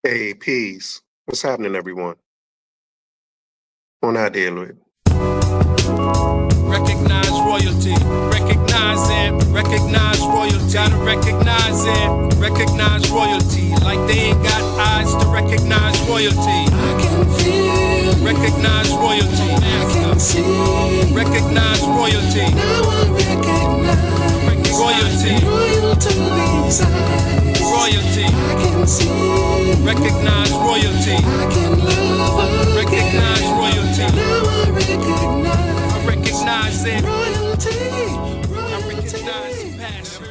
Hey, peace. What's happening, everyone? On our deal with. Recognize royalty. Recognize royalty. Gotta recognize it. Recognize royalty. Like they ain't got eyes to recognize royalty. I can feel. Recognize royalty. I can see. Recognize royalty. Now I recognize Royalty. royalty's eyes. Royalty. I can see. Recognize royalty. I can love Recognize again. royalty. Now I I recognize recognize it. royalty. I recognize Royalty. passion.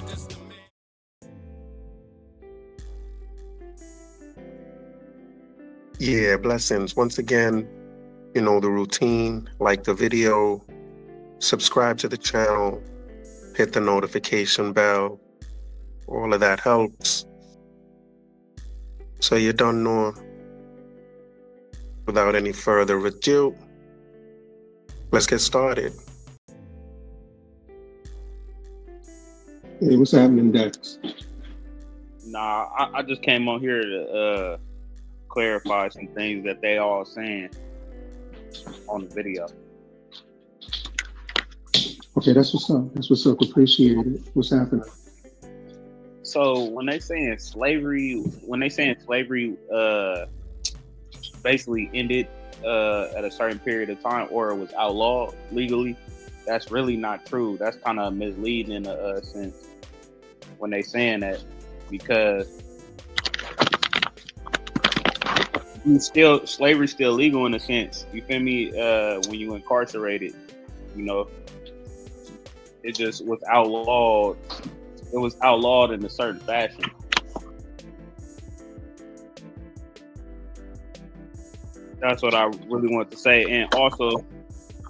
Yeah, blessings. Once again, you know the routine. Like the video, subscribe to the channel, hit the notification bell. All of that helps. So you don't know. Without any further ado, let's get started. Hey, what's happening, Dex? Nah, I just came on here to clarify some things that they all saying on the video. Okay, that's what's up. That's what's up. Appreciate it. What's happening? So when they saying slavery basically ended at a certain period of time or it was outlawed legally, that's really not true. That's kind of misleading in a sense when they saying that, because slavery's still legal in a sense. You feel me? When you incarcerated, you know, it just was outlawed. It was outlawed in a certain fashion. That's what I really want to say. And also,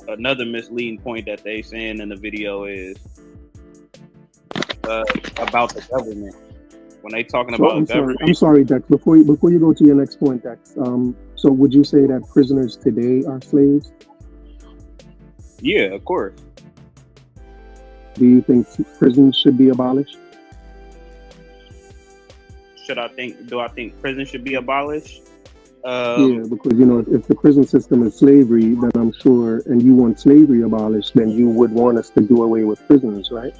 another misleading point that they saying in the video is about the government. When they talking about government, I'm sorry, Dex. Before you go to your next point, Dex. So would you say that prisoners today are slaves? yeah, of course. Do you think prisons should be abolished? Do I think prison should be abolished? Yeah, because if the prison system is slavery, then I'm sure, and you want slavery abolished, then you would want us to do away with prisons, right?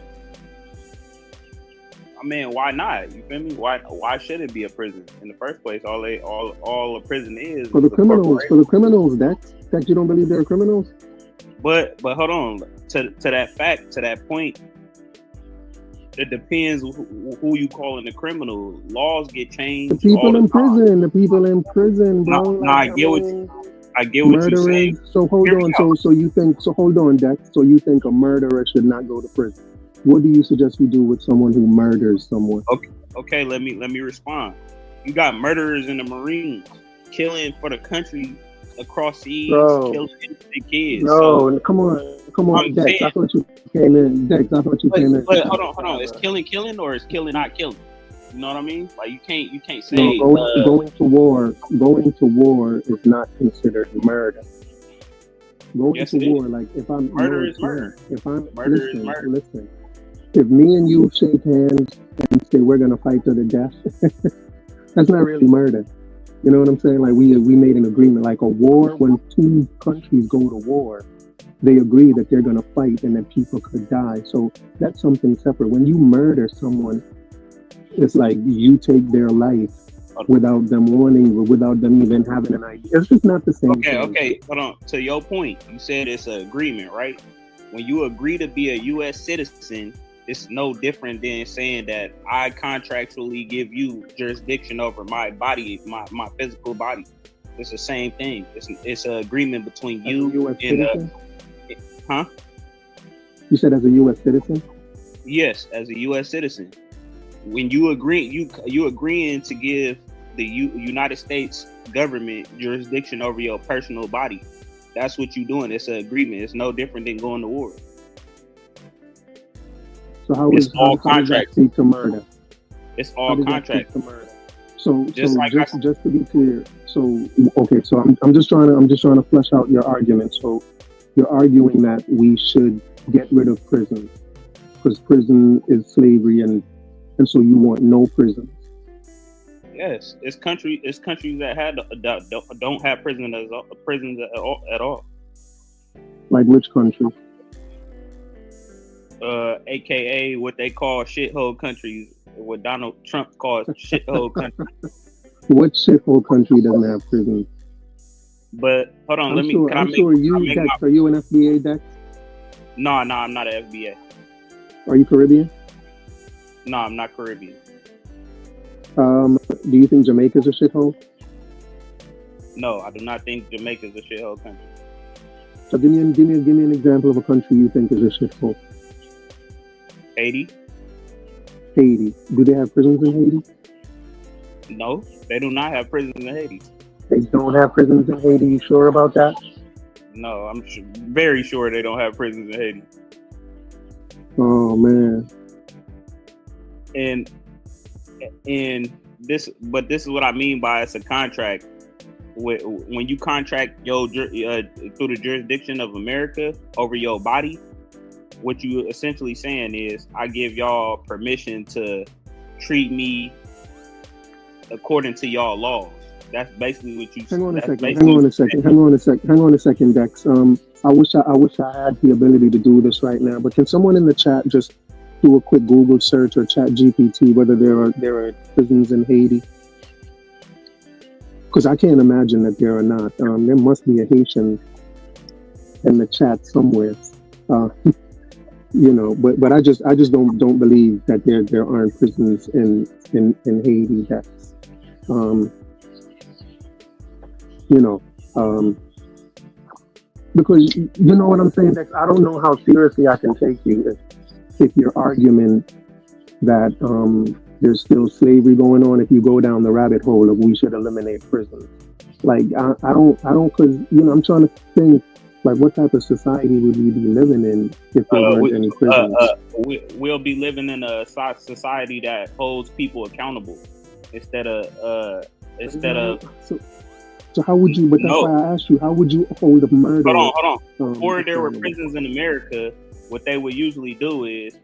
I mean, why not? You feel me? Why should it be a prison in the first place? All a prison is For the criminals, Dex, you don't believe they're criminals? But hold on, to that point, it depends who you calling the criminal. Laws get changed. The people in prison, bro. I get what you're saying. So hold on, Dex. So you think a murderer should not go to prison? What do you suggest we do with someone who murders someone? Okay, let me respond. You got murderers in the Marines killing for the country across seas, killing innocent kids. No, come on, Dex. I thought you came in. But hold on. Is killing or is killing not killing? You know what I mean? Like you can't say going to war is not considered murder. Going to war, like if I'm murder is murder. Listen. If me and you shake hands and say we're gonna fight to the death, that's not really murder. You know what I'm saying? Like we made an agreement. Like a war, when two countries go to war, they agree that they're gonna fight and that people could die. So that's something separate. When you murder someone, it's like you take their life without them warning, without them even having an idea. It's just not the same thing. Okay. Hold on. To your point, you said it's an agreement, right? When you agree to be a U.S. citizen, it's no different than saying that I contractually give you jurisdiction over my body, my physical body. It's the same thing. It's an agreement between you and huh? You said as a U.S. citizen? Yes, as a U.S. citizen. When you agree, you agreeing to give the United States government jurisdiction over your personal body. That's what you're doing. It's an agreement. It's no different than going to war. So how is contract to murder? It's all contract to murder. So just to be clear, so I'm just trying to flesh out your argument. So you're arguing that we should get rid of prisons because prison is slavery, and so you want no prisons. Yes, it's countries that don't have prisons at all. Like which country? AKA what they call shithole countries, what Donald Trump calls shithole countries. What shithole country doesn't have prisons? But hold on, I'm sure you, Dex, are you an FBA, Dex? No, I'm not an FBA. Are you Caribbean? No, I'm not Caribbean. Do you think Jamaica's a shithole? No, I do not think Jamaica's a shithole country. So give me an example of a country you think is a shithole. Haiti? Haiti. Do they have prisons in Haiti? No, they do not have prisons in Haiti. They don't have prisons in Haiti. You sure about that? No, I'm very sure they don't have prisons in Haiti. Oh man. And this is what I mean by it's a contract. When you contract through the jurisdiction of America over your body, what you essentially saying is, I give y'all permission to treat me according to y'all laws. That's basically what you. Hang on a second, Dex. I wish I had the ability to do this right now, but can someone in the chat just do a quick Google search or Chat GPT whether there are prisons in Haiti? Because I can't imagine that there are not. There must be a Haitian in the chat somewhere. But I just don't believe that there aren't prisons in Haiti. That's because you know what I'm saying, Dex. I don't know how seriously I can take you if your argument that there's still slavery going on if you go down the rabbit hole of we should eliminate prisons. Like I don't because I'm trying to think like what type of society would we be living in if there weren't any prisons? We'll be living in a society that holds people accountable instead of. So how would you? But that's why I asked you. How would you hold a murder? Hold on. Before there were prisons in America, what they would usually do is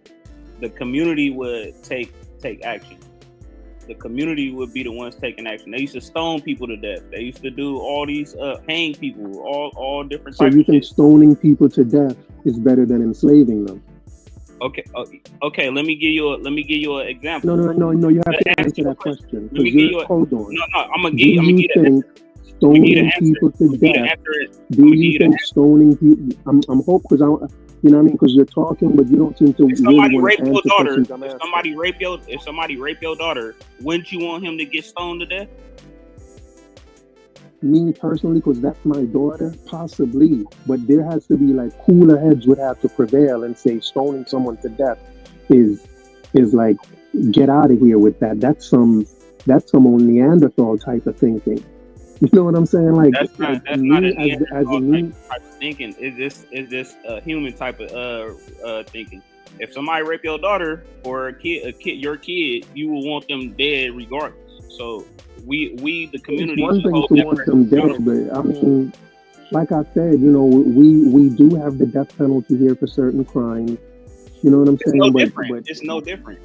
the community would take action. The community would be the ones taking action. They used to stone people to death. They used to do all these hang people, all different. So you think stoning people to death is better than enslaving them? Okay. Let me give you an example. No. You have to answer that question. Let me give you hold on. No. I'm gonna give you the stoning people to death. Do you think stoning people? I'm hoping because you know what I mean? Because you're talking, but you don't seem to. If somebody rape your daughter, if somebody rape your daughter, wouldn't you want him to get stoned to death? Me personally, because that's my daughter, possibly. But there has to be like cooler heads would have to prevail and say stoning someone to death is like get out of here with that. That's some old Neanderthal type of thinking. You know what I'm saying? Like that's not a Neanderthal type of thinking. It's just a human type of thinking. If somebody rape your daughter or your kid, you will want them dead regardless. So we the community. It's one thing to want them dead, but I mean, like I said, we do have the death penalty here for certain crimes. You know what I'm saying? It's no different.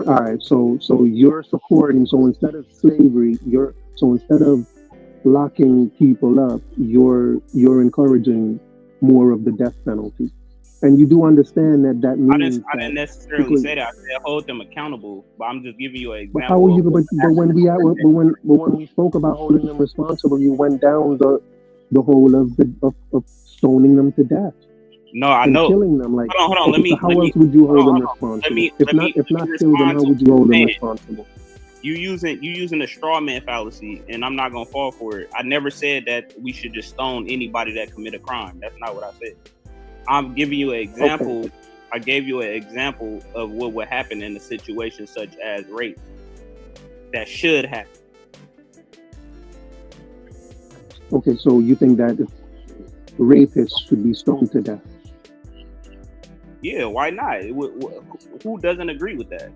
All right, so you're supporting. So instead of slavery, instead of locking people up, you're encouraging more of the death penalty, and you do understand that means. I didn't necessarily say that. I said hold them accountable, but I'm just giving you an example. But how would you? But when we spoke about holding them responsible, you went down the whole of stoning them to death. No, I know. Killing them, like, hold on. How else would you hold them responsible? If not kill them, how would you hold them responsible? You using a straw man fallacy, and I'm not gonna fall for it. I never said that we should just stone anybody that commit a crime. That's not what I said. I'm giving you an example. Okay. I gave you an example of what would happen in a situation such as rape. That should happen. Okay, so you think that rapists should be stoned to death? Yeah, why not? Who doesn't agree with that?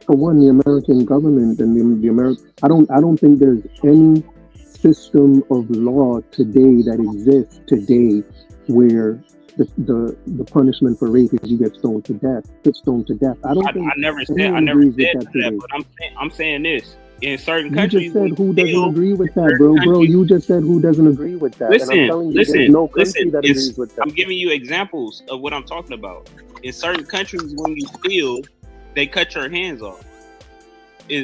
For one, the American government and the American, I don't think there's any system of law today that exists today where the punishment for rape is you get stoned to death. Get stoned to death. I don't think I never said anyone that, agrees with that today. but I'm saying this. In certain You countries, just said who doesn't still- agree with that, certain bro. countries- You just said who doesn't agree with that. Listen, and I'm telling you, listen, there's no country listen, that it's- agrees with that. I'm giving you examples of what I'm talking about. In certain countries, when you steal, they cut your hands off.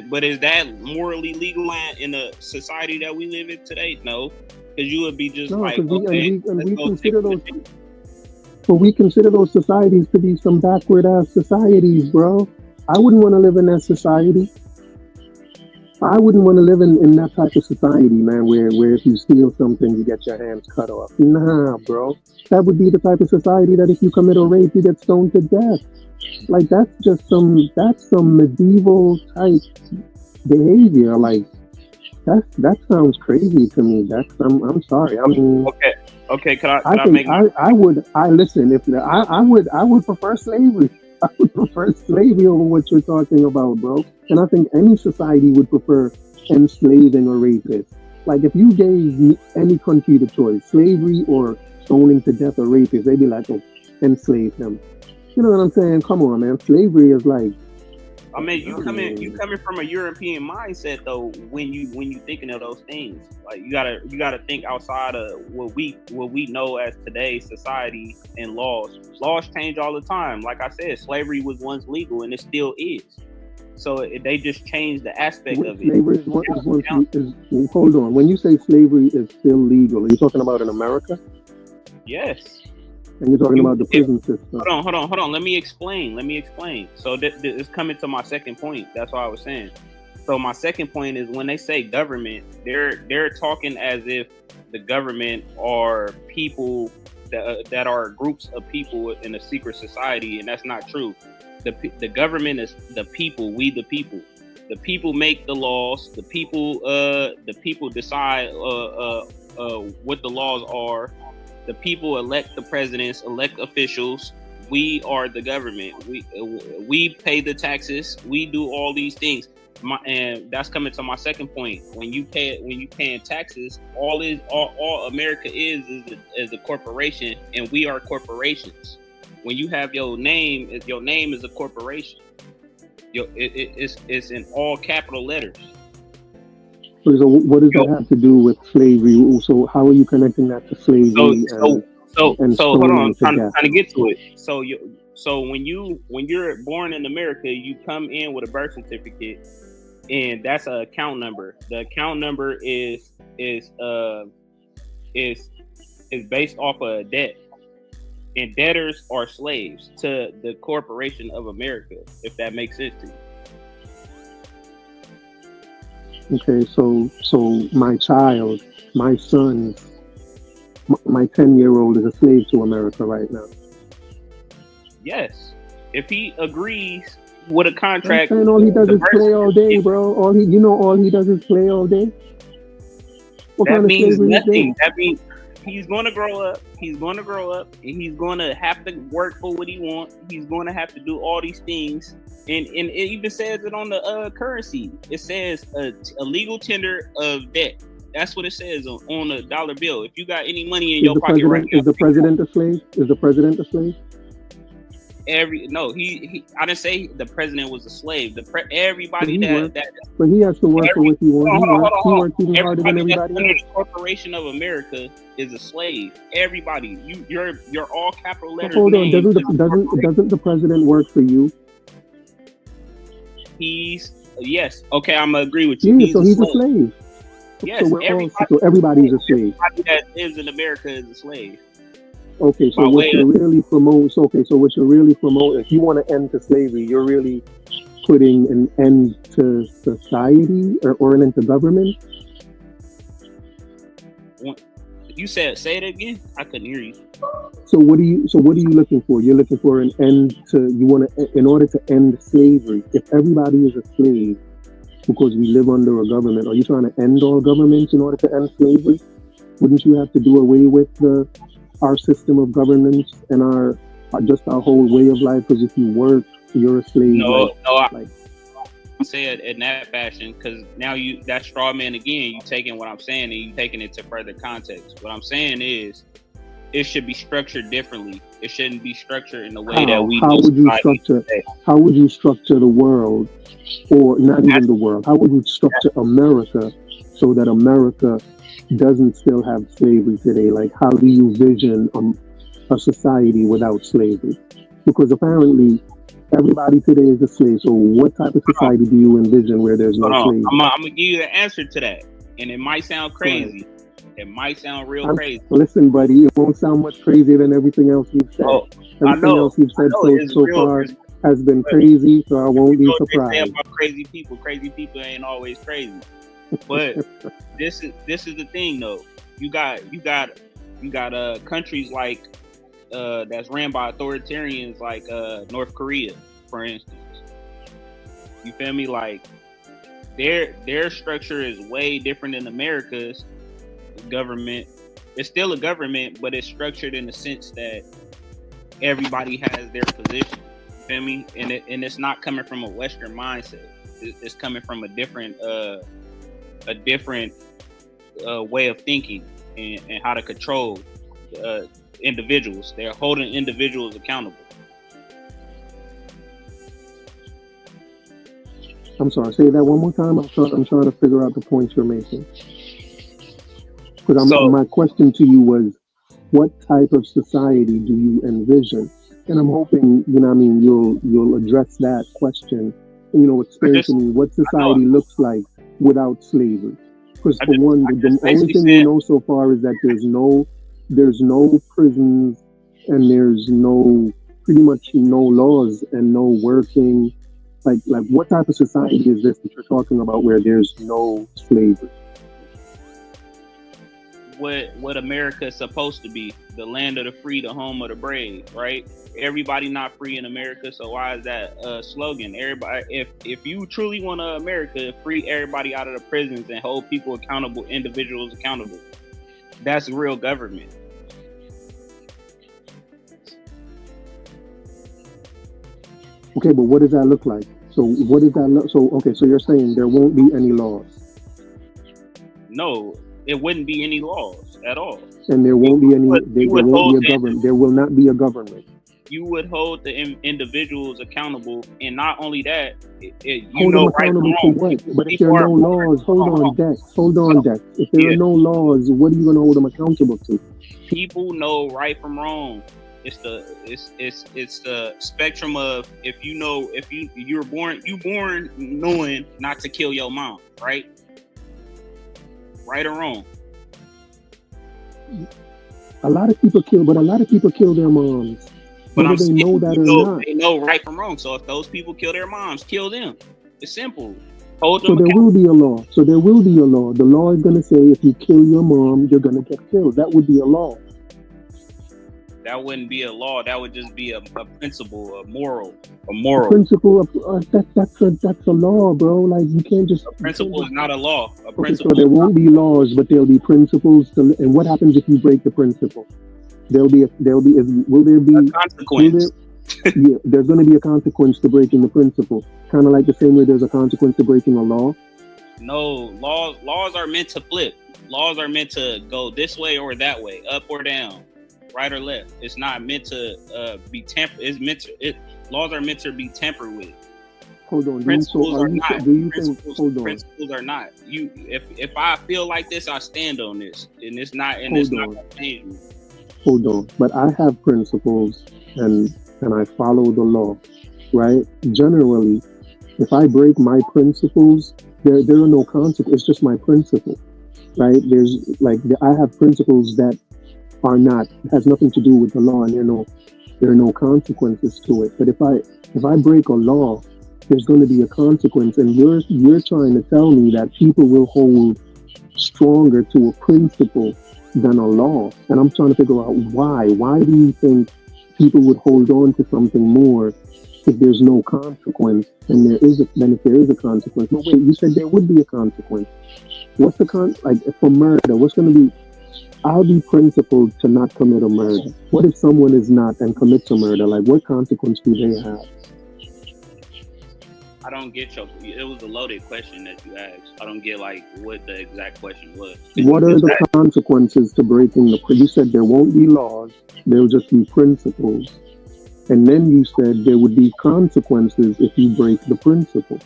But is that morally legal in the society that we live in today? No, because you would be just No, like, because okay, we let's go consider take those. the thing. But we consider those societies to be some backward ass societies, bro. I wouldn't want to live in that society. I wouldn't want to live in that type of society, man, where if you steal something, you get your hands cut off. Nah, bro. That would be the type of society that if you commit a rape, you get stoned to death. Like that's some medieval type behavior. Like that sounds crazy to me. I'm sorry. I mean, Okay, could I I make think I listen. If I would prefer slavery. I would prefer slavery over what you're talking about, bro. And I think any society would prefer enslaving a rapist. Like if you gave any country the choice, slavery or stoning to death a rapist, they'd be like, oh, enslave them. You know what I'm saying? Come on, man. Slavery is like. I mean, you coming from a European mindset though. When you thinking of those things, like you gotta think outside of what we know as today's society and laws. Laws change all the time. Like I said, slavery was once legal and it still is. So they just changed the aspect of it. Slavery is hold on. When you say slavery is still legal, are you talking about in America? Yes. And you're talking about the prison system. Hold on. Let me explain. So this is coming to my second point. That's what I was saying. So my second point is when they say government, they're talking as if the government are people that are groups of people in a secret society, and that's not true. The government is the people. We the people. The people make the laws. The people decide what the laws are. The people elect the presidents, elect officials. We are the government. We pay the taxes. We do all these things. And that's coming to my second point. When you paying taxes, all America is a corporation, and we are corporations. When you have your name is a corporation. It's in all capital letters. So what does that have to do with slavery? So how are you connecting that to slavery? So hold on, I'm trying to get to it. So when you're born in America, you come in with a birth certificate, and that's an account number. The account number is based off of a debt, and debtors are slaves to the corporation of America. If that makes sense to you. Okay, so my child, my son, my 10-year-old is a slave to America right now. Yes, if he agrees with a contract, and all he does is play all day, bro. All he does is play all day. What that kind means of slavery is nothing. that? That means he's going to grow up. He's going to grow up, and he's going to have to work for what he wants. He's going to have to do all these things. And it even says it on the currency. It says a legal tender of debt. That's what it says on a dollar bill. If you got any money in your pocket right now, is the president a slave? Is the president a slave? He I didn't say the president was a slave. Everybody but he has to work for what he wants. He works even harder than everybody everybody under else. the corporation of America is a slave. Everybody, you're all capital letters. Hold on, doesn't the president work for you? Yes. Okay, I'm gonna agree with you. Yeah, so he's a slave. Yes, so everybody's a slave. Everybody that lives in America is a slave. Okay, so what you're really promoting, if you want to end to slavery, you're really putting an end to society or an end to government? You say it again? I couldn't hear you. So what are you looking for? You're looking for an end in order to end slavery. If everybody is a slave because we live under a government, are you trying to end all governments in order to end slavery? Wouldn't you have to do away with our system of governance and our whole way of life? Because if you work, you're a slave. I say it in that fashion because now that straw man again. You taking what I'm saying and you taking it to further context. What I'm saying is, it should be structured differently. It shouldn't be structured in the way that we How do would you society structure? today. How would you structure the world, or not even the world? How would you structure America so that America doesn't still have slavery today? Like, how do you vision a society without slavery? Because apparently everybody today is a slave. So what type of society do you envision where there's no Hold on. slavery? I'm gonna give you the answer to that, and it might sound Go ahead. crazy. It might sound real I'm- crazy. Listen, buddy, it won't sound much crazier than everything else you've said. Oh, I Everything know. else you've said know, so, it's so real. far It's- has been crazy, so I won't You be know what they say surprised. about crazy people. Crazy people ain't always crazy. But this is the thing though. You got countries like that's ran by authoritarians like North Korea, for instance. You feel me? Like their structure is way different than America's government. It's still a government, but it's structured in the sense that everybody has their position. You feel me? And it's not coming from a Western mindset. It's coming from a different way of thinking and how to control individuals. They're holding individuals accountable. I'm sorry, say that one more time. I'm trying to figure out the points you're making. Because So- my question to you was, what type of society do you envision? And I'm hoping, you'll address that question and, explain to me what society looks like without slavery. Because for one, the only thing we know so far is that there's no prisons and there's pretty much no laws and no working. Like what type of society is this that you're talking about where there's no slavery? What America is supposed to be, the land of the free, the home of the brave, right? Everybody not free in America, so why is that a slogan? Everybody, if you truly want America, free everybody out of the prisons and hold people accountable, individuals accountable. That's real government. Okay, but what does that look like? So what does that look? So okay, so you're saying there won't be any laws, No, it wouldn't be any laws at all. and there won't be any. would- There you would won't hold be a government. There will not be a government. You would hold the individuals accountable, and not only that, you Hold know them right from accountable to wrong. what? But if People there are no are- laws, hold on, Dex. If there Yeah. are no laws, what are you going to hold them accountable to? People know right from wrong. It's the spectrum of if you're born knowing not to kill your mom, right? Right or wrong. A lot of people kill their moms. Whether they know that or not. They know right from wrong. So if those people kill their moms, kill them. It's simple. Hold So them there accountable. will be a law. The law is going to say if you kill your mom, you're going to get killed. That would be a law. That wouldn't be a law. That would just be a principle, a moral. Principle of that's a law, bro. Like you can't just. A principle is not a law. A Okay, principle. so there won't be laws, but there'll be principles. And what happens if you break the principle? Will there be A consequence. Yeah, there's going to be a consequence to breaking the principle. Kind of like the same way there's a consequence to breaking a law. No, laws are meant to flip. Laws are meant to go this way or that way, up or down, right or left. It's not meant to be tempered. Laws are meant to be tempered with. Hold on. Principles are not. Do you think? Hold on. Principles are not. If I feel like this, I stand on this, and it's not Hold going on. to change me. Hold on. But I have principles, and I follow the law, right? Generally, if I break my principles, there are no consequences. It's just my principle, right? I have principles that has nothing to do with the law, and there are no consequences to it. But if I break a law, there's going to be a consequence, and you're trying to tell me that people will hold stronger to a principle than a law, and I'm trying to figure out why. Why do you think people would hold on to something more if there's no consequence, and if there is a consequence? No, wait, you said there would be a consequence. What's the like for murder? What's going to be? I'll be principled to not commit a murder. What if someone is not and commits a murder? Like, what consequence do they have? I don't get your. It was a loaded question that you asked. I don't get like what the exact question was. What are the consequences to breaking the? You said there won't be laws; there'll just be principles, and then you said there would be consequences if you break the principle.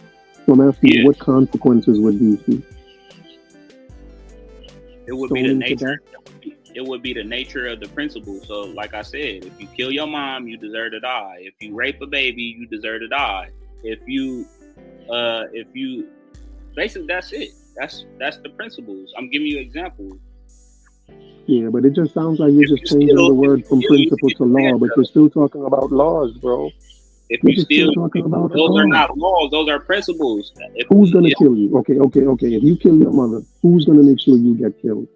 So I'm asking you, what consequences would these be? It would be the nature. It would be the nature of the principle. So, like I said, if you kill your mom, you deserve to die. If you rape a baby, you deserve to die. If you, basically, that's it. That's the principles. I'm giving you examples. Yeah, but it just sounds like you're just changing the word from principle to law, but you're still talking about laws, bro. If you still talking about those are not laws; those are principles. Who's gonna kill you? Okay. If you kill your mother, who's gonna make sure you get killed?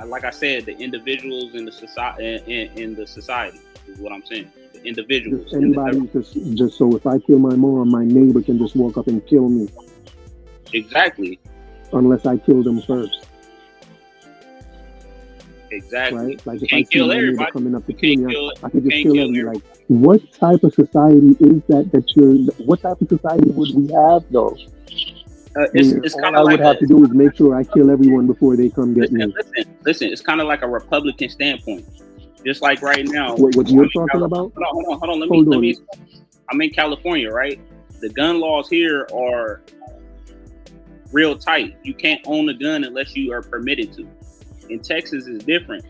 Like I said, the individuals in the society is what I'm saying. The individuals. Just anybody, just so if I kill my mom, my neighbor can just walk up and kill me. Exactly. Unless I kill them first. Exactly. Right? Like if I see my neighbor coming up to kill me, I could just kill everybody. Like, what type of society is that what type of society would we have though? It's kind of all I would have to do is make sure I kill everyone before they come get me. Listen. It's kind of like a Republican standpoint. Just like right now. What you're talking about? Hold on. Let me. I'm in California, right? The gun laws here are real tight. You can't own a gun unless you are permitted to. In Texas, it's different.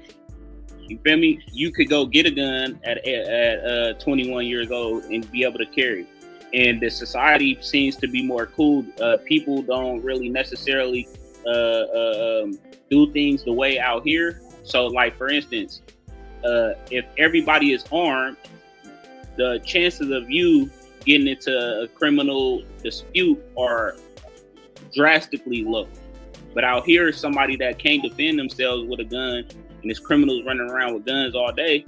You feel me? You could go get a gun at 21 years old and be able to carry. And the society seems to be more cool. People don't really necessarily do things the way out here. So, like for instance, if everybody is armed, the chances of you getting into a criminal dispute are drastically low. But out here, somebody that can't defend themselves with a gun, and there's criminals running around with guns all day,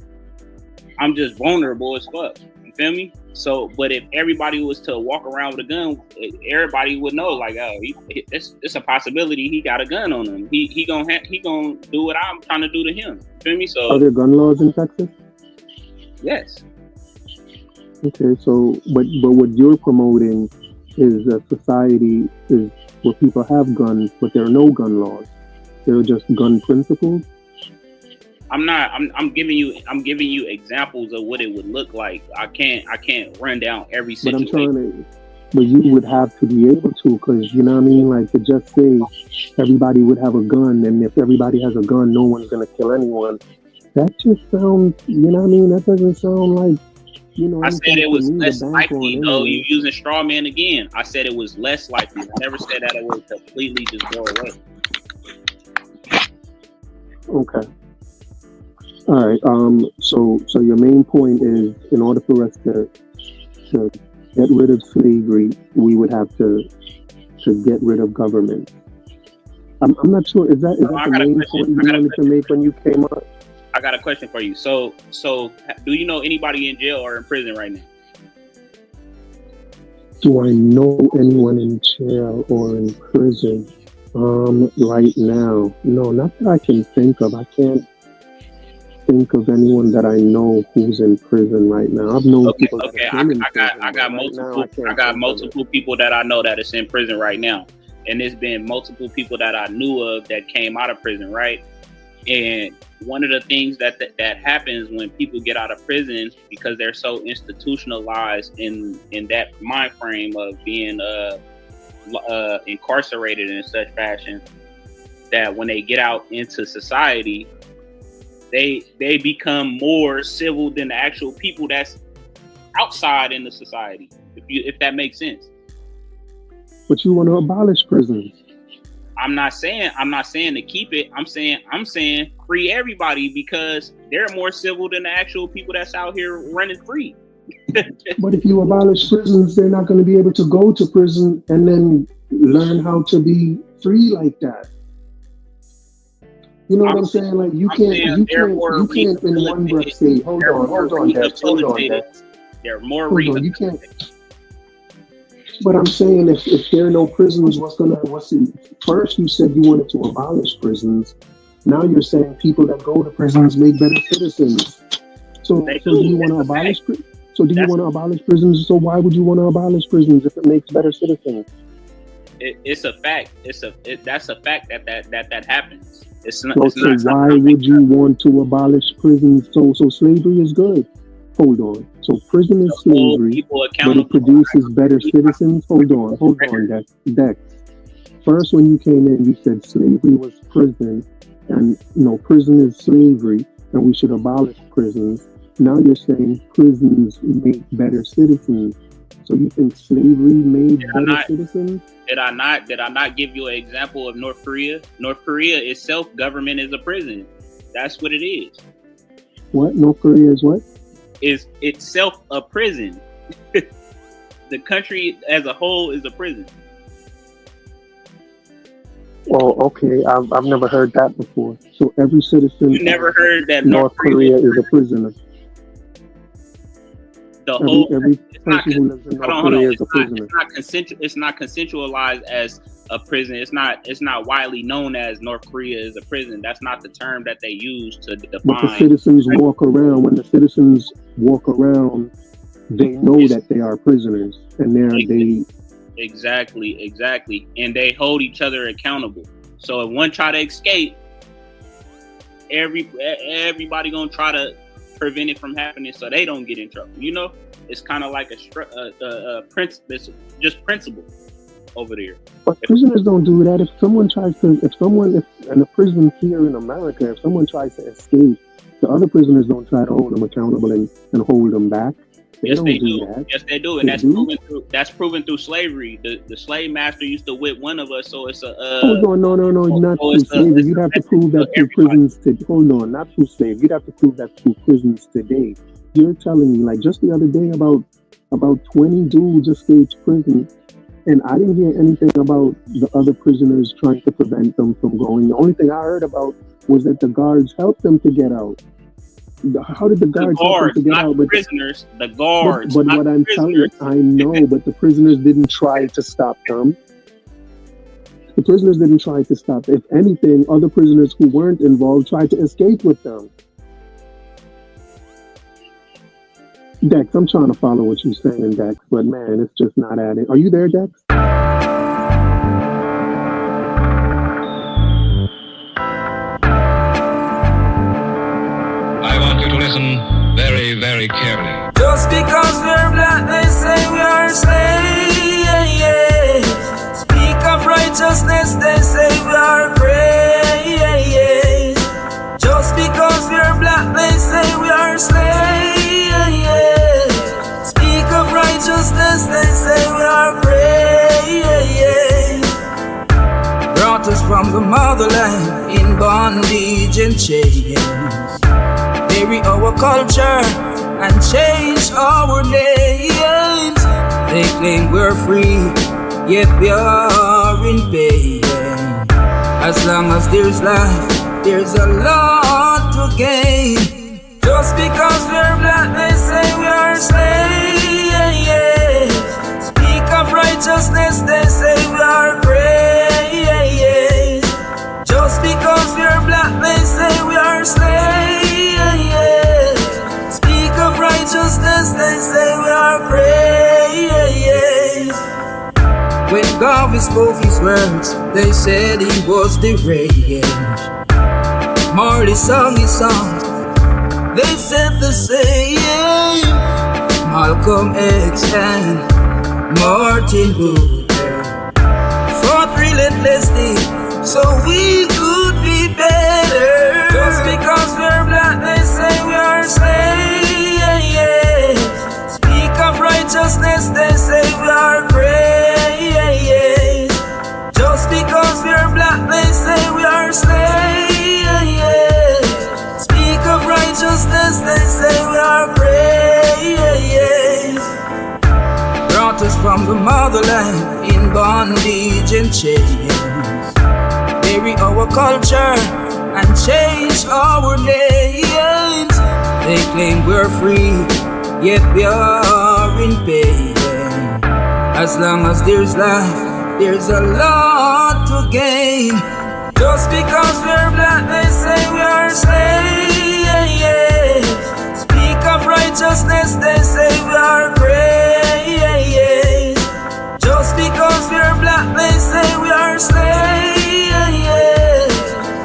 I'm just vulnerable as fuck. You feel me? So, but if everybody was to walk around with a gun, everybody would know, like, oh, it's a possibility he got a gun on him. He gonna do what I'm trying to do to him. You feel me? So, are there gun laws in Texas? Yes. Okay, so but what you're promoting is a society is where people have guns, but there are no gun laws. There are just gun principles. I'm giving you examples of what it would look like. I can't run down every situation. But you would have to be able to, because you know what I mean? Like to just say everybody would have a gun, and if everybody has a gun, no one's gonna kill anyone. That just sounds, you know what I mean? That doesn't sound like, you know. I said it was less likely, though. You're using straw man again. I said it was less likely. I never said that it would completely just go away. Okay. All right. So your main point is, in order for us to get rid of slavery, we would have to get rid of government. I'm not sure. Is that the main point you wanted to make when you came up? I got a question for you. So do you know anybody in jail or in prison right now? Do I know anyone in jail or in prison right now? No, not that I can think of. I can't think of anyone that I know who's in prison right now. I've known people. Okay, I got multiple people that I know that is in prison right now, and there's been multiple people that I knew of that came out of prison, right? And one of the things that happens when people get out of prison, because they're so institutionalized in that mind frame of being incarcerated in such fashion, that when they get out into society, they become more civil than the actual people that's outside in the society, if that makes sense. But you want to abolish prisons. I'm not saying to keep it. I'm saying free everybody, because they're more civil than the actual people that's out here running free. But if you abolish prisons, they're not going to be able to go to prison and then learn how to be free like that. You know what I'm saying? Like you can't in one breath say, hold on, Dad. They're more rehabilitated. You can't. But I'm saying if there are no prisons, first you said you wanted to abolish prisons. Now you're saying people that go to prisons make better citizens. So do you want to abolish prisons? So do you want to abolish prisons? So why would you want to abolish prisons if it makes better citizens? It's a fact. That's a fact that happens. It's not. So why would you want to abolish prisons? So slavery is good. Hold on. So prison is slavery, but it produces better citizens. Hold on, Dex. First, when you came in, you said slavery was prison, and prison is slavery, and we should abolish prisons. Now you're saying prisons make better citizens. So you think slavery made better citizens? Did I not give you an example of North Korea? North Korea itself, government is a prison. That's what it is. What? North Korea is what? Is itself a prison. The country as a whole is a prison. Oh, okay. I've never heard that before. So every citizen. You never heard that North Korea is a prisoner. Every person who lives in North Korea is a prisoner. It's not consensualized as a prison. It's not widely known as North Korea is a prison. That's not the term that they use to define. But the citizens walk around. When the citizens walk around, they know that they are prisoners, and they. Exactly, and they hold each other accountable. So if one try to escape, everybody gonna try to prevent it from happening so they don't get in trouble. It's kind of like a principle over there. But prisoners don't do that. If in a prison here in America, if someone tries to escape, the other prisoners don't try to hold them accountable and hold them back. Yes, they do. Yes, they do, and that's proven through slavery. The slave master used to whip one of us, so it's a. Hold on, no, not through slavery. You'd have to prove that through prisons today. Hold on, not through slavery. You'd have to prove that through prisons today. You're telling me, like just the other day, about 20 dudes escaped prison, and I didn't hear anything about the other prisoners trying to prevent them from going. The only thing I heard about was that the guards helped them to get out. How did the guards help them to get out? But prisoners, the guards. But what I'm telling you, I know, but the prisoners didn't try to stop them. The prisoners didn't try to stop. If anything, other prisoners who weren't involved tried to escape with them. Dex, I'm trying to follow what you're saying, Dex, but man, it's just not adding. Are you there, Dex? Listen very, very carefully. Just because we're black, they say we are slaves. Speak of righteousness, they say we are praise. Just because we're black, they say we are slaves. Speak of righteousness, they say we are praise. Brought us from the motherland in bondage and chains. Bury our culture and change our names. They claim we're free, yet we are in pain. As long as there's life, there's a lot to gain. Just because we're black, they say we are slaves. Speak of righteousness, they say we are praise. Just because we're black, they say we are slaves. Speak of righteousness, they say we are praise. When God spoke his words, they said he was deranged. Marley sung his songs, they said the same. Malcolm X and Martin Luther fought relentlessly so we could be better. Just because we're black, they say we are slaves. Speak of righteousness, they say we are praise. Just because we're black, they say we are slaves. Speak of righteousness, they say we are praise. Brought us from the motherland in bondage and chains. Bury our culture and change our names. They claim we're free, yet we are in pain. As long as there's life, there's a lot to gain. Just because we're black, they say we are slaves. Speak of righteousness, they say we are great. Just because we're black, they say we are slaves.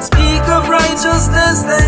Speak of righteousness, they